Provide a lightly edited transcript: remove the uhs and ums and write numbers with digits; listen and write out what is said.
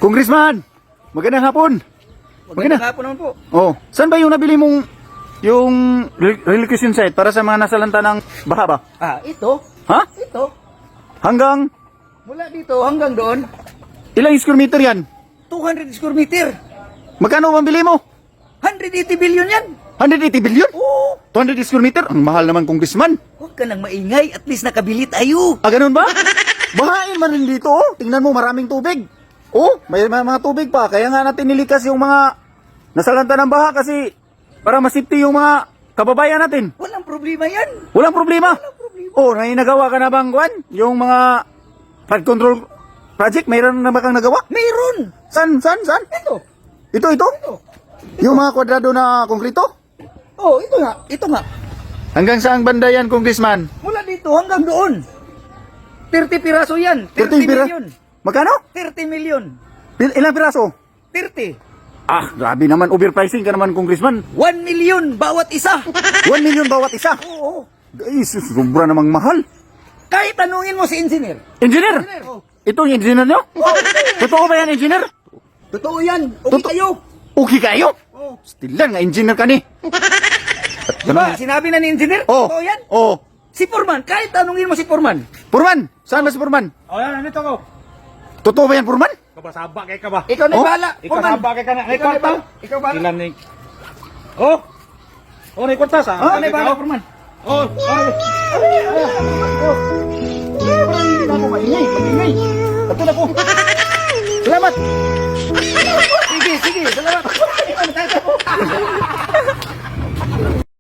Congressman! Magandang hapon. Magandang hapon naman po. Oh, saan ba yung nabili mong yung relocation site para sa mga nasalanta ng baha ba? Ito. Ha? Ito. Hanggang Mula dito hanggang doon, ilang square meter yan? 200 square meter. Magkano ang bili mo? 180 billion yan. 180 billion? Oo. 200 square meter? Ang mahal naman, Congressman. Huwag ka nang maingay. At least nakabili tayo. Ganun ba? Bahain man rin dito, oh. Tingnan mo, maraming tubig. Oh, may mga tubig pa. Kaya nga natin nilikas yung mga nasalanta ng baha kasi para masipti yung mga kababayan natin. Walang problema yan. Walang problema. Walang problema. Oh, nagawa ka na bang kwan? Yung mga flood control project, mayroon na ba kang nagawa? Mayroon. Saan? Ito. Ito? Ito. Yung mga kwadrado na konkrito? Oh, ito nga. Ito nga. Hanggang saang banda yan, Congressman? Mula dito hanggang doon. 30 piraso yan. 30 pira- million. Magkano? 30 million. Ilang piraso? 30. Grabe naman. Overpricing ka naman, Congressman. 1 million bawat isa. 1 million bawat isa. Oo. Ay, sobra namang mahal. Kahit tanungin mo si engineer. Engineer! Oh. Ito yung engineer nyo? Totoo ba yan, engineer? Totoo yan. Okay kayo. Okay kayo? Oh. Stilan nga, engineer ka ni. Diba? Sinabi na ni engineer. Oh, Totoo yan. oh. Si Purman. Kahit tanungin mo si Purman. Purman! Saan ba si Purman? O yan, nandito ko. Totoo ba yan, Purman? Kabasaba kay ka ba? Ikaw na Oh? bahala. Ikaw saba kay ka na. Ikaw na bahala. Ikaw bahala. Ilan ni? Oh! Oh, may kwartas ha? Ikaw na bahala, Purman. Oh! Hindi na ako maingay. Ito na po. Salamat! Sige. Salamat.